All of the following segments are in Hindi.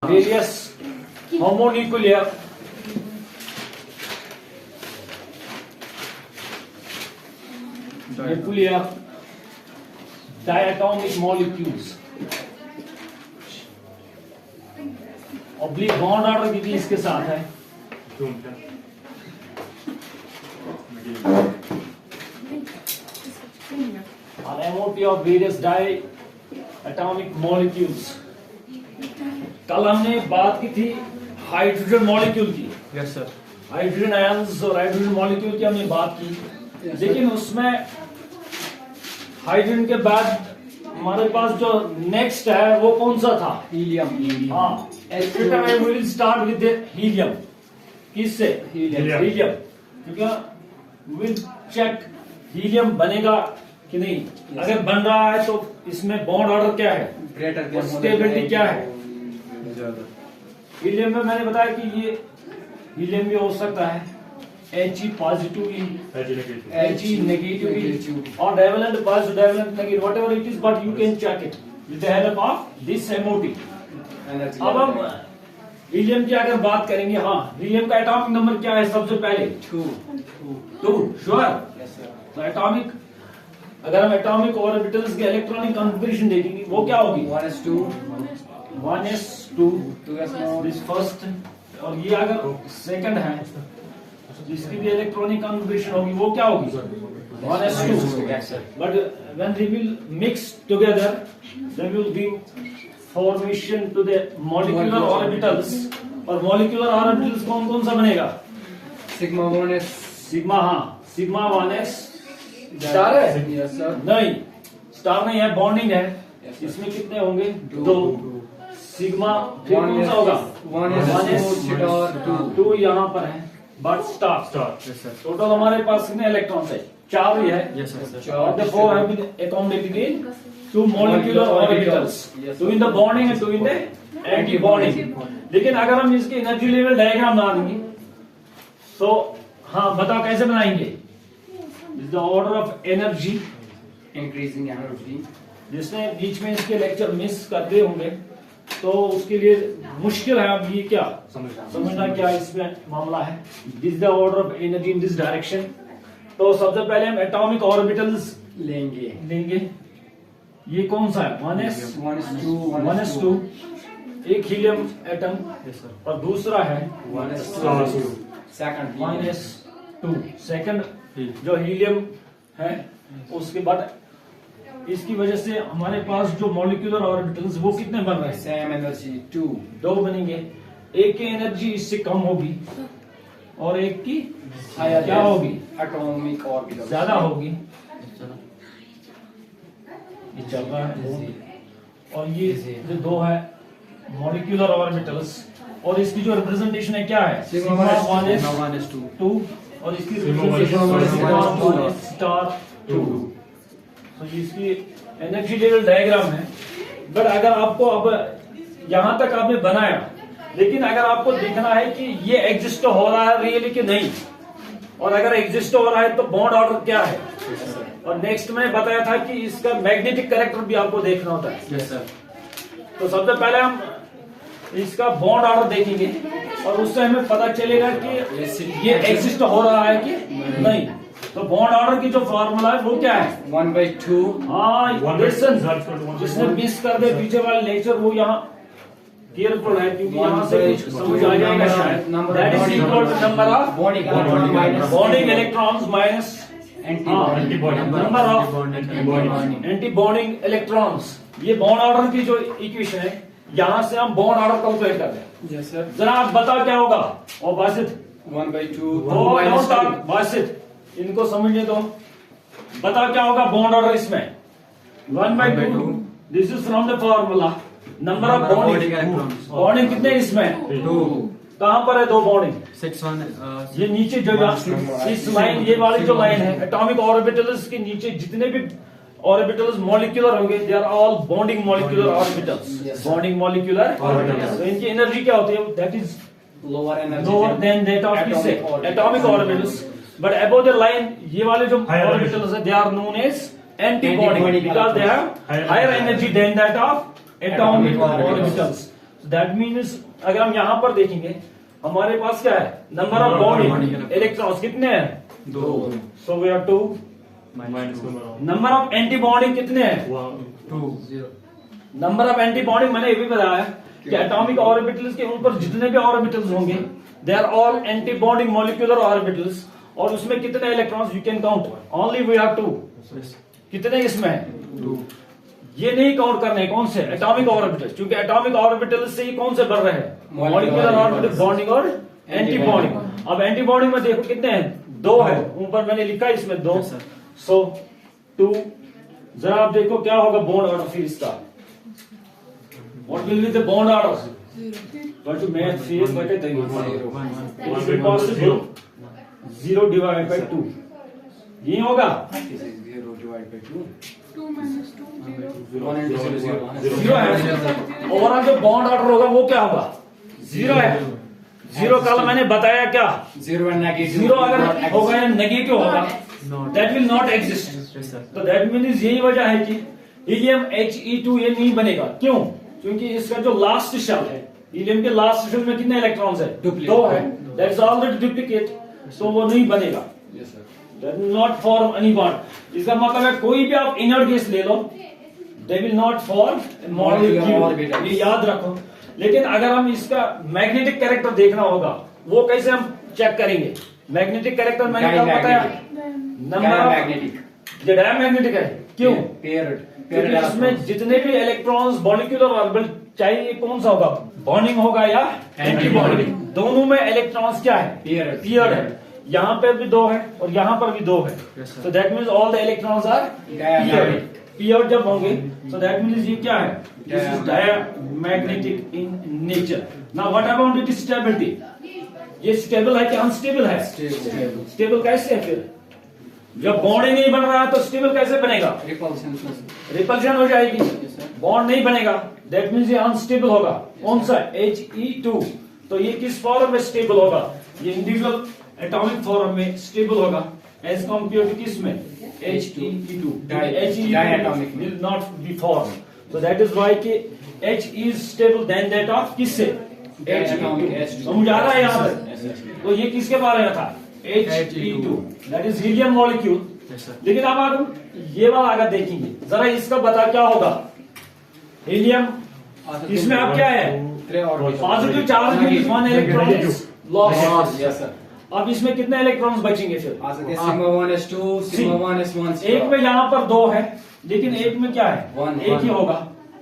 various homonuclear nuclear diatomic molecules. Oblique bond order भी इसके साथ है. और MOP of various diatomic molecules. कल हमने बात की थी हाइड्रोजन मॉलिक्यूल की. Yes sir. हाइड्रोजन आयंस और हाइड्रोजन मॉलिक्यूल की हमने बात की. लेकिन उसमें हाइड्रोजन के बाद हमारे पास जो नेक्स्ट है वो कौन सा था? हीलियम. हाँ, we will start with the helium. किससे? हीलियम. क्योंकि we will check हीलियम बनेगा कि नहीं. अगर बन रहा है तो इसमें बॉन्ड ऑर्डर क्या है, ग्रेटर स्टेबिलिटी क्या है. हीलियम में मैंने बताया कि ये हीलियम भी हो सकता है He पॉजिटिव He नेगेटिव और divalent positive divalent negative whatever it is, but you can check it with the help of this MOT. अब हम हीलियम की अगर बात करेंगे, हाँ, हीलियम का एटॉमिक नंबर क्या है? सबसे पहले 2. श्योर. तो एटॉमिक, अगर हम एटॉमिक ऑर्बिटल्स के इलेक्ट्रॉनिक कॉन्फ़िगरेशन देखेंगे वो क्या होगी? 1s2 this first. और ये अगर सेकंड है जिसकी भी इलेक्ट्रॉनिक कॉन्फ़िगरेशन होगी वो क्या होगी? 1s2. But when they will mix together they will give formation to the molecular orbitals. और मॉलिक्यूलर ऑर्बिटल्स कौन कौन सा बनेगा? Sigma 1s. सिग्मा, हाँ, सिग्मा 1s. स्टार है? नहीं, स्टार नहीं है, बॉन्डिंग है. इसमें कितने होंगे? 2. सिग्मा फिर कौन सा होगा? 1s 2 यहाँ पर है, बट स्टार. टोटल हमारे पास कितने इलेक्ट्रॉन्स है? 4 ही है. और the 4 have been accommodated in 2 molecular orbitals. 2 in the bonding and 2 in the anti-bonding. लेकिन अगर हम इसके एनर्जी लेवल डायग्राम बना देंगे तो, हाँ, बताओ कैसे बनाएंगे? This is the order of energy. Increasing energy. जिसने बीच में इसके लेक्चर मिस कर दिए होंगे तो उसके लिए मुश्किल है. अब ये क्या समझना क्या इसमें मामला है. This the order of energy in this direction. तो सबसे पहले हम एटॉमिक ऑर्बिटल्स लेंगे. ये कौन सा है? 1s2. एक हीलियम एटम और दूसरा है 1s2. सेकंड जो हीलियम है. उसके बाद इसकी वजह से हमारे पास जो मॉलिक्यूलर ऑर्बिटल्स वो कितने बन रहे हैं? सेम एनर्जी 2 बनेंगे. एक की एनर्जी इससे कम होगी और एक की क्या होगी? एटॉमिक ऑर्बिटल ज्यादा होगी. ये चल रहा है. और ये जो 2 है मॉलिक्यूलर ऑर्बिटल्स, और इसकी जो रिप्रेजेंटेशन है क्या है? सिग्मा 1s2 और इसकी रिप्रेजेंटेशन स्टार 2. तो इसकी एनर्जी लेवल डायग्राम है. बट अगर आपको अब यहां तक आपने बनाया, लेकिन अगर आपको देखना है कि ये एग्जिस्ट हो रहा है रियली कि नहीं, और अगर एग्जिस्ट हो रहा है तो बॉन्ड ऑर्डर क्या है. और नेक्स्ट मैंने बताया था कि इसका मैग्नेटिक कैरेक्टर भी आपको देखना होता है. Yes sir. तो सबसे पहले हम इसका बॉन्ड ऑर्डर देखेंगे और उससे हमें पता चलेगा कि ये एग्जिस्ट हो रहा है कि नहीं. तो बॉन्ड ऑर्डर की जो फॉर्मूला है वो क्या है? 1/2. हाँ, जिसने मिस कर दे पीछे वाले लेक्चर वो यहाँ केयरफुल है, क्योंकि यहाँ से कुछ समझ आ जाएगा शायद. That is equal to number of bonding electrons minus number of anti bonding electrons. ये बॉन्ड ऑर्डर की जो इक्वेशन है, यहाँ से हम बॉन्ड ऑर्डर कैलकुलेट कर रहे हैं. जरा आप बताओ क्या होगा? और बासित 1/2 बासित इनको समझने दो. बताओ क्या होगा बॉन्ड ऑर्डर इसमें? 1/2. This is from the formula. Number of bonding कितने इसमें? 2. कहां पर है 2 बॉन्डिंग? 6 ये नीचे जो इस लाइन, ये वाली जो लाइन है एटॉमिक ऑर्बिटल्स के नीचे जितने भी ऑर्बिटल्स मॉलिक्यूलर होंगे, they are all bonding molecular orbitals. Bonding molecular orbitals. तो इनकी एनर्जी क्या होती है? That is lower than that of atomic orbitals. But above the line ये वाले जो ऑर्बिटल्स है, they are known as anti bonding because they have higher energy than that of atomic orbitals. That means अगर हम यहाँ पर देखेंगे हमारे पास क्या है, नंबर ऑफ बॉन्डिंग इलेक्ट्रॉन्स कितने हैं, 2 so we are 2। Number of anti bonding कितने हैं, 2 नंबर ऑफ एंटी बॉन्डिंग मैंने ये भी बताया कि एटॉमिक ऑर्बिटल्स के ऊपर जितने भी ऑर्बिटल्स होंगे they are all anti bonding molecular orbitals, और उसमें कितने electrons you can count, only we have 2। कितने इसमें है, 2 ये नहीं काउंट करने कौन से एटॉमिक ऑर्बिटल्स, क्योंकि एटॉमिक ऑर्बिटल्स से ये कौन से बढ़ रहे हैं, मॉलिक्यूलर ऑर्बिटल बॉन्डिंग और एंटी बॉन्डिंग। अब एंटी बॉन्डिंग में देखो कितने हैं, 2 है, ऊपर मैंने लिखा है इसमें 2, सो 2। जरा आप देखो क्या होगा बॉन्ड ऑर्डर फिर इसका, what will be the bond order, but मैं फेस बटे देंगे 0 डिवाइड बाय 2, ये होगा 0 divide by 2 2 minus 2 0 1 and 0 0 zero है। ओवरऑल जो बॉन्ड ऑर्डर होगा वो क्या होगा, 0 है। 0 कल मैंने बताया क्या, 0 and negative 0 अगर होगा या नेगेटिव होगा दैट विल नॉट एग्जिस्ट। तो दैट मीन्स यही वजह है कि हीलियम He2 ये नहीं बनेगा, क्यों, क्योंकि इसका जो लास्ट शेल है, हीलियम के लास्ट शेल में कितने इलेक्ट्रॉन्स है, 2 है, दैट इज ऑलरेडी डुप्लीकेट, तो वो नहीं बनेगा, Yes sir. That will not form any bond. इसका मतलब है कोई भी आप इनर्ट गैस ले लो they will not form molecule, ये याद रखो। लेकिन अगर हम इसका मैग्नेटिक कैरेक्टर देखना होगा वो कैसे हम चेक करेंगे, मैग्नेटिक कैरेक्टर मैंने क्या बताया, नंबर Magnetic. ये डायमैग्नेटिक है, क्यों, Paired. क्योंकि इसमें जितने भी इलेक्ट्रॉन्स मॉलिक्यूलर ऑर्बिटल चाहे ये कौन सा होगा, बॉन्डिंग होगा या एंटी बॉन्डिंग, दोनों में इलेक्ट्रॉन्स क्या है, Paired. पियर्ड है। यहाँ पे भी 2 है और यहाँ पर भी 2 है, so that means all the electrons are paired. Paired जब होंगे so that means ये क्या है, this is diamagnetic in nature. Now what about its stability, ये स्टेबल है कि अनस्टेबल है, Stable. स्टेबल कैसे है फिर, जब बॉन्ड ही नहीं बन रहा है तो स्टेबल कैसे बनेगा, Repulsion plus. रिपल्शन हो जाएगी, Yes sir. बॉन्ड नहीं बनेगा, दैट मीन्स ये अनस्टेबल होगा। कौन सा, He2, तो ये किस फॉर्म में स्टेबल होगा, ये इंडिविजुअल एटॉमिक फॉर्म में स्टेबल होगा एज कंपेयर टू किस में, He2, Diatomic में will not be formed, so that is why कि H is stable than that of किससे, Diatomic He2। H2। समझ आ रहा है यहाँ Yes, पर, sir. तो ये किसके बारे में था, He2, that is helium molecule। लेकिन अब अगर ये वाला अगर देखेंगे जरा इसका बता क्या होगा, हीलियम इसमें अब क्या है, पॉजिटिव चार्ज में 1 इलेक्ट्रॉन लॉस। Yes sir. अब इसमें कितने इलेक्ट्रॉन्स बचेंगे फिर, Sigma 1 is 2, Sigma 1 is 1. एक में यहाँ पर 2 है लेकिन एक में क्या है, One, एक ही one. होगा।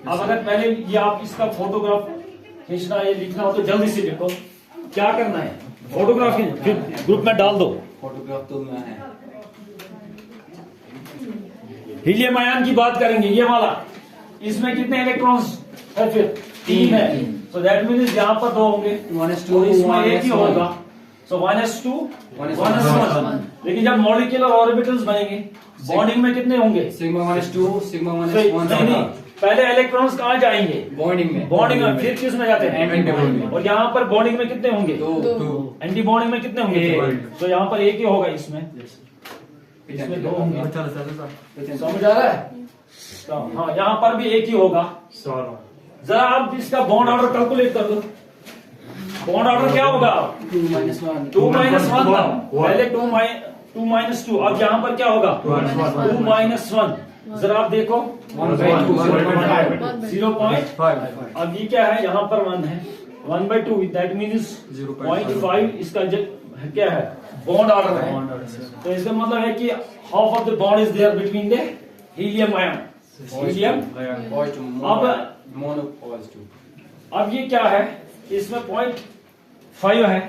अब अगर पहले ये आप इसका फोटोग्राफ खींचना ये लिखना हो तो जल्दी से लिखो, क्या करना है, फोटोग्राफ फिर ग्रुप में डाल दो। Photograph तो में है। हीलियम आयन की बात करेंगे, ये वाला, इसमें कितने इलेक्ट्रॉन्स है फिर, 3 है, सो दैट मीन्स यहाँ पर 2 होंगे 1 is 2, और इसमें 1 एक ही is 1. होगा, सो 1s2 1s1. 1s1। लेकिन जब मॉलिक्यूलर ऑर्बिटल्स बनेंगे बॉन्डिंग में कितने होंगे, Sigma 1 is 2, Sigma 1 नहीं is 1. नहीं, पहले इलेक्ट्रॉन्स कहाँ जाएंगे, Bonding में. बॉन्डिंग में, फिर किस में जाते हैं, Anti bonding। और यहाँ पर बॉन्डिंग में कितने होंगे, 2. एंटी बॉन्डिंग में कितने होंगे, एक। तो यहाँ पर एक ही होगा, इसमें 2 होंगे। समझ आ रहा है, तो हाँ यहाँ पर भी एक ही होगा। जरा आप इसका बॉन्ड ऑर्डर कैलकुलेट कर दो, बॉन्ड ऑर्डर क्या होगा, 2 minus 1. 2 minus 1 था पहले, 2 minus 2, अब यहाँ पर क्या होगा, 2 minus 1। जरा आप देखो 1 by 2, 0.5. 0.5, अब ये क्या है, यहाँ पर 1 है, 1 by 2 दैट मीन्स 0.5, इसका क्या है, बॉन्ड ऑर्डर है। तो इसका मतलब है कि half of the bond is there between the helium ion, helium. अब Mono positive. अब ये क्या है, इसमें 0.5 है,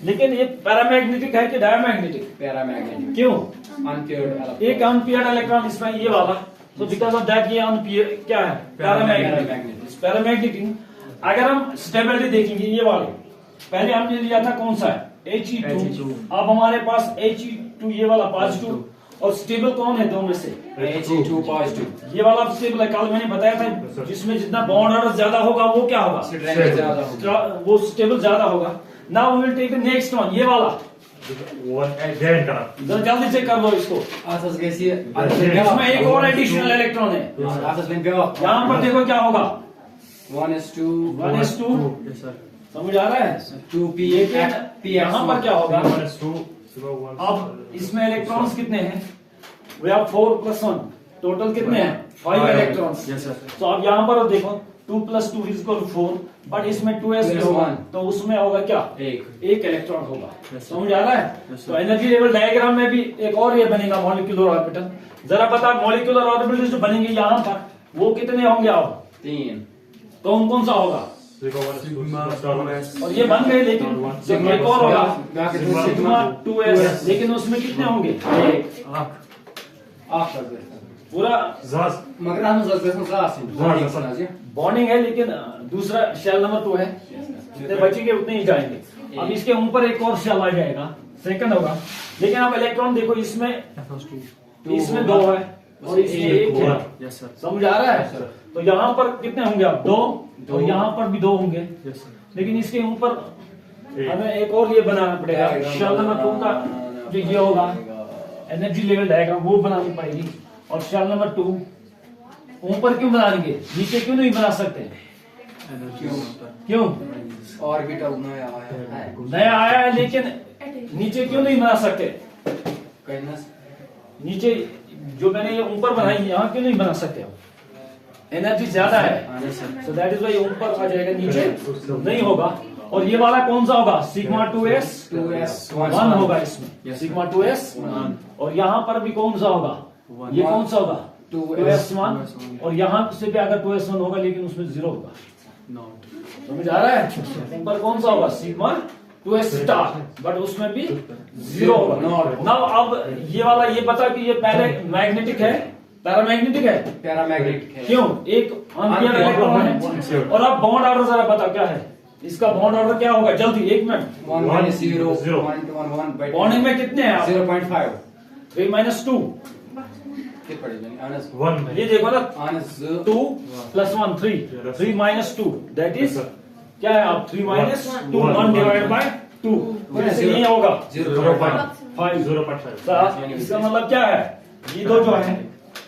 लेकिन ये पैरामैग्नेटिक है कि डायमैग्नेटिक, Paramagnetic. क्यों, Unpaired electron. एक अनपेयर्ड इलेक्ट्रॉन इसमें ये वाला, तो बिकॉज ऑफ दैट ये अनपेयर क्या है, पैरामैग्नेटिक। पैरामैग्नेटिक अगर हम स्टेबिलिटी देखेंगे, ये वाले पहले हमने लिया था कौन सा है, He2, अब हमारे पास He2 ये वाला पॉजिटिव, और स्टेबल कौन है दो में से, He2 positive. ये वाला स्टेबल है, कल मैंने बताया था जिसमें जितना बॉन्ड ऑर्डर ज्यादा होगा वो क्या होगा, Strength ज़्यादा होगा. वो स्टेबल ज्यादा होगा। Now we will take the next one, ये वाला, जरा जल्दी चेक कर लो इसको, Asas कैसी इसमें एक और एडिशनल इलेक्ट्रॉन है, Asas wenn wir यहाँ पर देखो क्या होगा, 1s2 1s2 yes sir समझ आ रहा है 2p लेकिन यहाँ पर क्या होगा Sigma 1 अब इसमें इलेक्ट्रॉन्स कितने हैं वी हैव 4 + 1 टोटल कितने हैं 5 इलेक्ट्रॉन्स yes sir तो अब यहाँ पर देखो 2 + 2 = 4 बट इसमें 2s भी होगा तो उसमें होगा क्या एक एक इलेक्ट्रॉन होगा Yes, sir. समझ आ रहा है Yes, sir. तो एनर्जी लेवल डायग्राम में भी एक और ये बनेगा मॉलिक्यूलर ऑर्बिटल जरा बता मॉलिक्यूलर ऑर्बिटल जो बनेंगे यहाँ पर वो कितने होंगे अब 3 कौन कौन सा होगा Sigma 1 और ये बन गए लेकिन Sigma एक और होगा Sigma सिग्मा 2s लेकिन उसमें कितने होंगे एक Ak. पूरा Zaz. मगर हम जल्दी बॉन्डिंग है लेकिन दूसरा शेल नंबर 2 है जितने बचेंगे उतने ही जाएंगे अब इसके ऊपर एक और शेल आ जाएगा सेकंड होगा लेकिन अब इलेक्ट्रॉन देखो इसमें इसमें 2 है और इसमें 1 है yes sir समझ आ रहा है तो यहाँ पर कितने होंगे अब 2 और यहाँ पर भी 2 होंगे yes sir लेकिन इसके ऊपर हमें एक और ये बनाना पड़ेगा शेल नंबर 2 का जो ये होगा एनर्जी लेवल डायग्राम वो बनानी पड़ेगी और शेल नंबर 2 ऊपर क्यों बनाएंगे नीचे क्यों नहीं बना सकते क्यों ऑर्बिटल नया आया है नया आया है लेकिन नीचे क्यों नहीं बना सकते कहना नीचे जो मैंने ये ऊपर बनाई है, यहाँ क्यों नहीं बना सकते एनर्जी ज्यादा है सो दैट इज वाई ऊपर आ जाएगा नीचे नहीं होगा और ये वाला कौन सा होगा सिग्मा 2s 1 होगा इसमें Yes, सिग्मा 2s 1 और यहाँ पर भी कौन सा होगा ये कौन सा होगा 2s1 और यहाँ से भी अगर 2s1 होगा लेकिन उसमें 0 होगा नॉट समझ आ रहा है ऊपर कौन सा होगा सिग्मा 2s स्टार बट उसमें भी 0 होगा नाउ अब ये वाला ये बता कि ये पहले मैग्नेटिक है पैरामैग्नेटिक है पैरामैग्नेटिक है क्यों एक अनपेयर इलेक्ट्रॉन है और अब बॉन्ड ऑर्डर जरा बता क्या है इसका बॉन्ड ऑर्डर क्या होगा जल्दी 1 मिनट 1 0 0. 1 बॉन्डिंग में कितने हैं आप 0.5 3 - 2 कितने पड़ेगा आनस 1. ये देखो ना आनस 2 + 1 3 3 - 2 दैट इज क्या है आप 3 - 2 1 डिवाइडेड बाय 2 वैसे ये होगा 0.5. 5 इसका मतलब क्या है ये दो जो है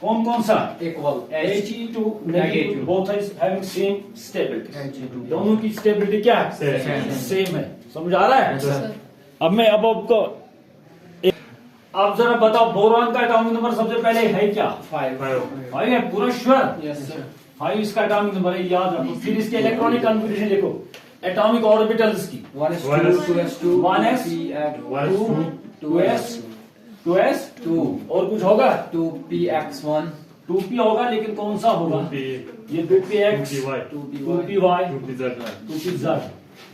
कौन कौन सा equal He2 negative both is having same stability दोनों की स्टेबिलिटी क्या है सेम है समझ आ रहा है अब मैं अब आपको आप जरा बताओ बोरॉन का एटॉमिक नंबर सबसे पहले है क्या 5 5 है पूरा श्योर यस सर 5 इसका एटॉमिक नंबर है याद रखो फिर इसके इलेक्ट्रॉनिक कॉन्फ़िगरेशन लिखो एटॉमिक ऑर्बिटल्स की 1s2 2s2 1s 2s 2s 2 और कुछ होगा 2px1 2p होगा लेकिन कौन सा होगा 2p, ये 2px 2py, 2py 2pz. 2pz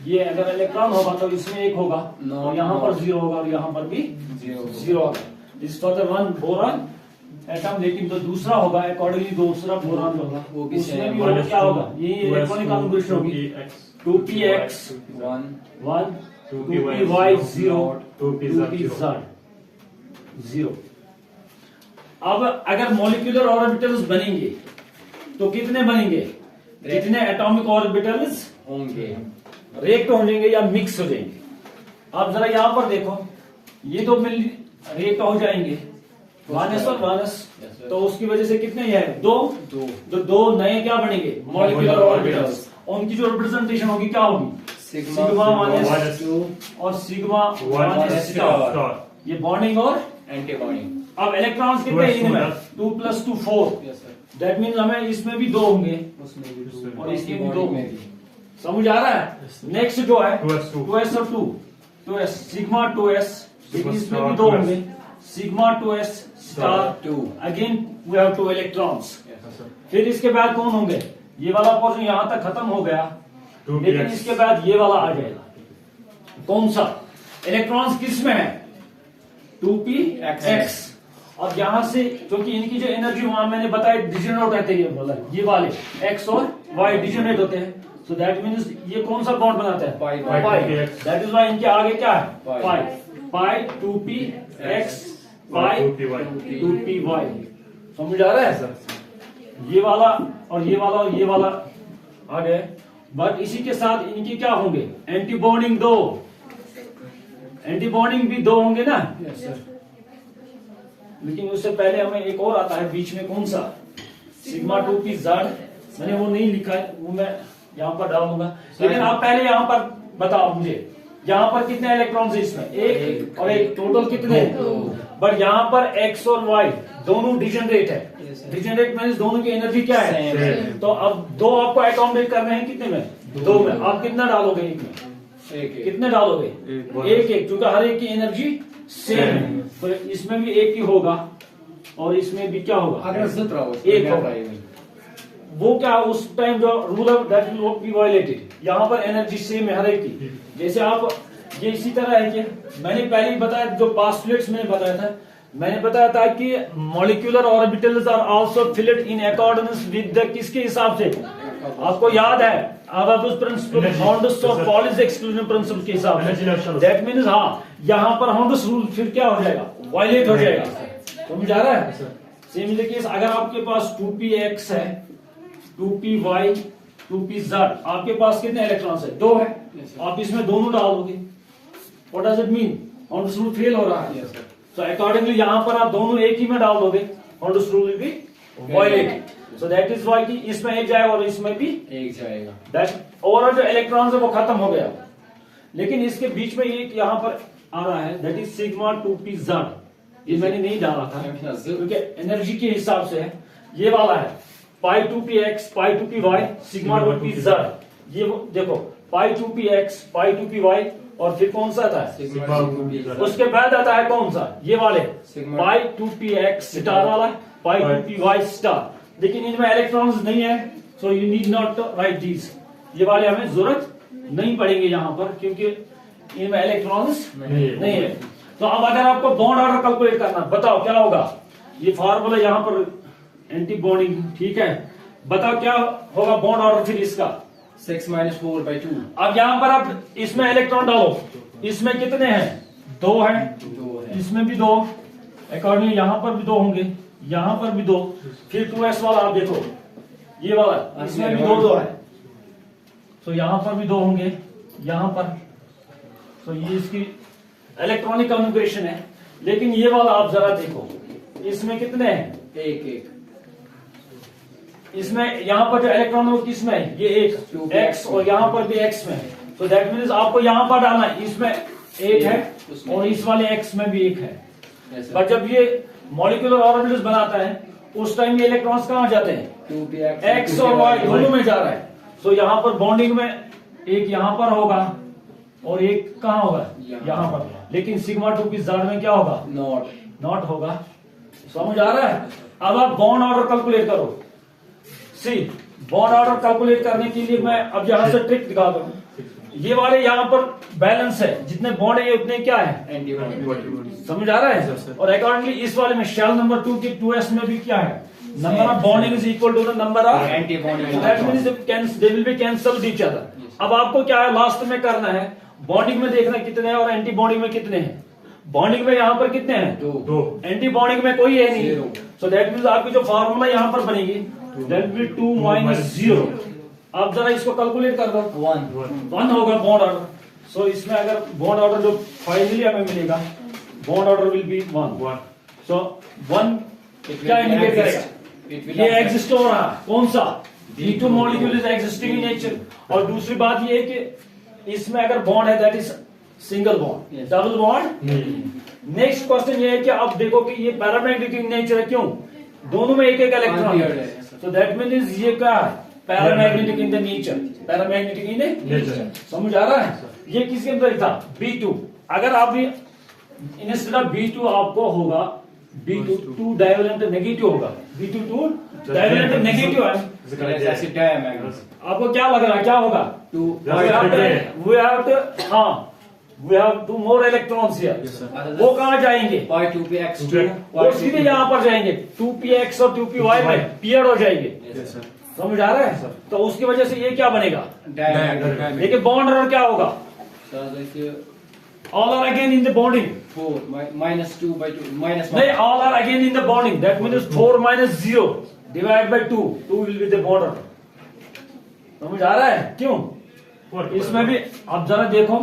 ये अगर इलेक्ट्रॉन होगा तो इसमें एक होगा No, और यहाँ no. पर 0 होगा और यहाँ पर भी 0 होगा इस for the one boron atom लेकिन तो दूसरा होगा अकॉर्डिंगली दूसरा बोरॉन होगा वो भी उसमें same. भी होगा क्या होगा ये इलेक्ट्रॉनिक कॉन्फ़िगरेशन होगी 2px 1 1 2py 2py 0 2pz. 0 अब अगर मॉलिक्यूलर ऑर्बिटल्स बनेंगे तो कितने बनेंगे कितने एटॉमिक ऑर्बिटल्स होंगे रेक्ट हो जाएंगे या मिक्स हो जाएंगे आप जरा यहाँ पर देखो ये तो मिल रेक्ट हो जाएंगे माइनस और माइनस तो उसकी वजह से कितने ये है दो जो दो नए क्या बनेंगे मॉलिक्यूलर ऑर्बिटल्स उनकी जो रिप्रेजेंटेशन होगी क्या होगी सिग्मा माइनस 2 और सिग्मा माइनस स्टार ये बॉन्डिंग और एंटीबॉडी अब इलेक्ट्रॉन्स कितने हैं इनमें 2 + 2 4 यस सर दैट मीन्स हमें इसमें भी 2 होंगे उसमें भी और इसमें भी 2 एंटीबॉडी में होंगे भी समझ आ रहा है नेक्स्ट जो है 2s2. 2s और 2 2s सिग्मा 2s लेकिन इसमें भी 2 होंगे sigma 2s star 2 again we have 2 electrons yes sir फिर इसके बाद कौन होंगे ये वाला पोर्शन यहाँ तक खत्म हो गया 2px. लेकिन इसके बाद ये वाला आ जाएगा कौन सा इलेक्ट्रॉन्स किस में है 2px और यहाँ से क्योंकि इनकी जो एनर्जी वहां मैंने बताया डिजनरेट होते हैं बोला ये वाले x और y डिजनरेट होते हैं सो दैट मीन्स ये कौन सा बॉन्ड बनाता है Pi. दैट इज वाई इनके आगे क्या है Pi. पाई 2px पाई 2py समझ आ रहा है ये वाला और ये वाला और ये वाला आ गए बट इसी के साथ इनकी क्या होंगे एंटी बॉन्डिंग 2 एंटी बॉन्डिंग भी 2 होंगे ना यस सर लेकिन उससे पहले हमें एक और आता है बीच में कौन सा सिग्मा 2pz मैंने वो नहीं लिखा है वो मैं यहाँ पर डाल दूंगा, लेकिन आप पहले यहाँ पर बताओ मुझे, यहाँ पर कितने इलेक्ट्रॉन्स है इसमें? एक और एक, टोटल कितने? बट यहाँ पर एक्स और वाई दोनों डिजनरेट है। डिजनरेट मीन्स दोनों की एनर्जी क्या है? Same. तो अब दो आपको अकोमोडेट करने हैं, कितने में? दो में। आप कितना डालोगे एक में? एक कितने डालोगे? एक एक, क्योंकि हर एक की एनर्जी सेम है, तो इसमें भी एक ही होगा और इसमें भी क्या होगा? अगर जितना हो एक होगा। वो क्या उस टाइम जो rule of that will be violated. यहाँ पर एनर्जी सेम है हर एक की। जैसे आप ये इसी तरह है कि मैंने पहले ही बताया, जो पास्टुलेट्स मैंने बताया था, मैंने बताया था कि molecular orbitals are also filled in accordance with the, किसके हिसाब से? आपको याद है आबादुस प्रिंसिपल, हॉर्नडस और पॉलिस एक्सक्लूजन प्रिंसिपल के हिसाब से। दैट मीन्स हाँ, यहाँ पर हॉर्नडस रूल फिर क्या हो जाएगा? वायलेट हो जाएगा। समझ आ रहा है? सिमिलर केस, अगर आपके पास 2px है, 2py, 2pz, आपके पास कितने इलेक्ट्रॉन्स है? दो है। आप इसमें दोनों डाल दोगे, what does it mean? Hund's rule fail हो रहा है। सो अकॉर्डिंगली यहाँ पर आप दोनों एक ही में डाल दोगे, Hund's rule will be violated. So that is why कि इसमें एक जाएगा और इसमें भी एक जाएगा। दैट ओवरऑल जो इलेक्ट्रॉन्स है वो खत्म हो गया। लेकिन इसके बीच में एक यहाँ पर आ रहा है, दैट इज सिग्मा 2pz। ये मैंने नहीं डाला था क्योंकि एनर्जी के हिसाब से है। ये वाला है पाई 2px, पाई 2py, सिग्मा 2pz। ये देखो, पाई 2px, पाई 2py, और फिर कौन सा आता है? उसके बाद आता है कौन सा? ये वाले पाई 2px स्टार वाला, पाई 2py स्टार। लेकिन इनमें इलेक्ट्रॉन्स नहीं है, so you need not right these. ये वाले हमें जरूरत नहीं पड़ेंगे यहाँ पर, क्योंकि इनमें इलेक्ट्रॉन्स नहीं है। तो अब अगर आपको बॉन्ड ऑर्डर कैलकुलेट करना, बताओ क्या होगा? ये फॉर्मूला यहाँ पर एंटी बॉन्डिंग, ठीक है? बताओ क्या होगा बॉन्ड ऑर्डर फिर इसका? 6 - 4/2। अब यहाँ पर आप इसमें इलेक्ट्रॉन डालो, इसमें कितने हैं? दो हैं, इसमें भी दो, अकॉर्डिंगली यहाँ पर भी दो होंगे, यहाँ पर भी दो। फिर 2s वाला आप देखो, ये वाला, इसमें भी दो है, तो यहाँ पर भी दो होंगे, यहाँ पर। तो ये इसकी इलेक्ट्रॉनिक कम्युनिकेशन है। लेकिन ये वाला आप जरा देखो, इसमें कितने हैं? एक एक। इसमें यहाँ पर जो इलेक्ट्रॉन है वो किस में है? ये एक x, और यहाँ पर भी x में है। तो दैट मीन्स आपको यहाँ पर डालना है, इसमें एक है और इस वाले x में भी एक है। पर जब ये मॉलिक्यूलर ऑर्बिटल्स बनाता है उस टाइम ये इलेक्ट्रॉन्स कहाँ जाते हैं? x और y दोनों में जा रहा है। सो यहाँ पर बॉन्डिंग में एक यहाँ पर होगा और एक कहाँ होगा? यहाँ पर। लेकिन सिग्मा 2pz में क्या होगा? नॉट होगा। समझ आ रहा है? अब आप बॉन्ड ऑर्डर कैलकुलेट करो। सी, बॉन्ड ऑर्डर कैलकुलेट करने के लिए मैं अब यहां से ट्रिक दिखा दूं। ये वाले यहाँ पर बैलेंस है, जितने बॉन्ड है उतने क्या है? समझ आ रहा है? और अकॉर्डिंगली इस वाले में शेल नंबर 2 की 2s में भी क्या है? Number of bonding is equal to the number of anti bonding. That means they will be cancel each other. अब आपको क्या है लास्ट में करना है? बॉन्डिंग में देखना कितने हैं और एंटी बॉन्डिंग में कितने हैं। बॉन्डिंग में यहाँ पर कितने हैं? दो। एंटी बॉन्डिंग में कोई है नहीं। सो दैट मींस आपकी जो फार्मूला यहाँ पर बनेगी दैट विल 2 - 0। आप जरा इसको कैलकुलेट कर दो। 1 होगा बॉन्ड ऑर्डर। सो इसमें अगर बॉन्ड ऑर्डर जो फाइनली हमें मिलेगा, बॉन्ड ऑर्डर विल बी 1। सो 1 क्या इंडिकेट करेगा? ये एग्जिस्ट हो रहा है। कौन सा? B2 molecule is existing in nature. और दूसरी बात ये है कि इसमें अगर बॉन्ड है that is single bond, double bond. Next question ये है कि आप देखो कि ये पैरामैग्नेटिक इन नेचर है। क्यों? दोनों में एक एक इलेक्ट्रॉन है। सो दैट मीन्स ये क्या है? Paramagnetic in the nature. Paramagnetic in nature. समझ आ रहा है? ये किसके अंदर था? B2। अगर आप भी इंस्टेड ऑफ B2 आपको होगा B2 2 डाइवेलेंट नेगेटिव होगा। B2 2 डाइवेलेंट नेगेटिव है। आपको क्या लग रहा है क्या होगा? We have 2 more electrons here. वो कहाँ जाएंगे? पाई 2px2 वो सीधे यहाँ पर जाएंगे, 2px और 2py में पेयर हो जाएंगे। समझ आ रहा है? तो उसकी वजह से ये क्या बनेगा? लेकिन बॉन्ड ऑर्डर क्या होगा? All are again in the bonding. 4 -2/2 नहीं, all are again in the bonding. That means 4 - 0 divided by 2. 2 will be the bond order. समझ आ रहा है? क्यों? इसमें भी आप जरा देखो,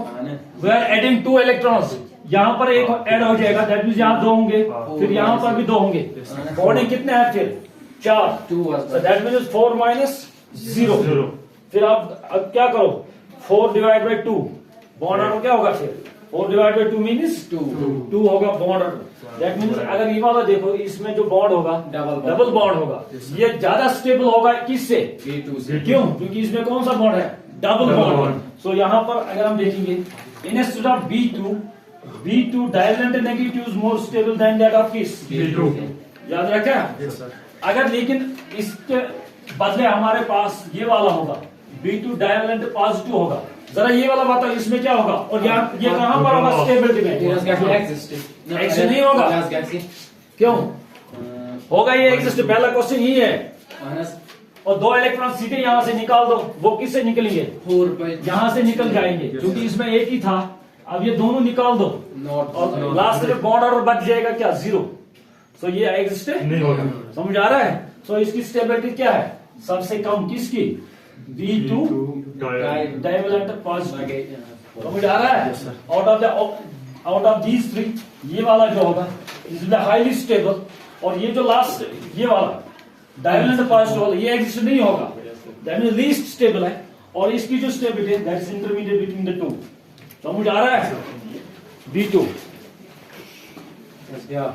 we are adding 2 electrons. यहाँ पर एक ऐड हो जाएगा, दैट मींस यहाँ 2 होंगे, फिर यहाँ पर भी 2 होंगे। बॉन्डिंग कितने हैं फिर? 4। That means 4 - 0। फिर आप अब क्या करो 4 डिवाइड बाई 2 बॉन्ड ऑर्डर क्या होगा फिर 4 डिवाइड बाई 2 मीन्स 2 होगा बॉन्ड ऑर्डर। दैट मीन्स अगर ये वाला देखो इसमें जो बॉन्ड होगा डबल बॉन्ड होगा, ये ज्यादा स्टेबल होगा किससे? B2 से। क्यों? क्योंकि इसमें कौन सा बॉन्ड है? Double bond. सो यहाँ पर अगर हम देखेंगे instead of B2 divalent negative is more stable then that of किस? B2। याद रखा? अगर लेकिन इसके बदले हमारे पास ये वाला होगा B2 डाइवेलेंट पॉजिटिव होगा, जरा ये वाला बताओ इसमें क्या होगा? और यहाँ ये कहां पर होगा स्टेबिलिटी में? It has got to exist. Exist नहीं होगा। It has got to- क्यों होगा ये एग्जिस्ट? पहला क्वेश्चन ही है। minus और 2 इलेक्ट्रॉन सीधे यहाँ से निकाल दो, वो किससे निकलेंगे? 4 by यहाँ से निकल जाएंगे, क्योंकि इसमें एक ही था। अब ये दोनों निकाल दो not और लास्ट में बॉन्ड ऑर्डर बच जाएगा क्या? 0। सो ये एग्जिस्ट नहीं होगा। समझ आ रहा है? सो इसकी स्टेबिलिटी क्या है? सबसे कम किसकी? B2 divalent positive. Okay, समझ आ रहा है? आउट ऑफ दीज 3 ये वाला जो होगा इज हाईली स्टेबल, और ये जो लास्ट ये वाला डाइवेलेंट पॉजिटिव वाला ये एग्जिस्ट नहीं होगा, दैट मींस लीस्ट स्टेबल है। और इसकी जो स्टेबिलिटी है that is intermediate between the two. समझ आ रहा है? B2 Yes, yeah.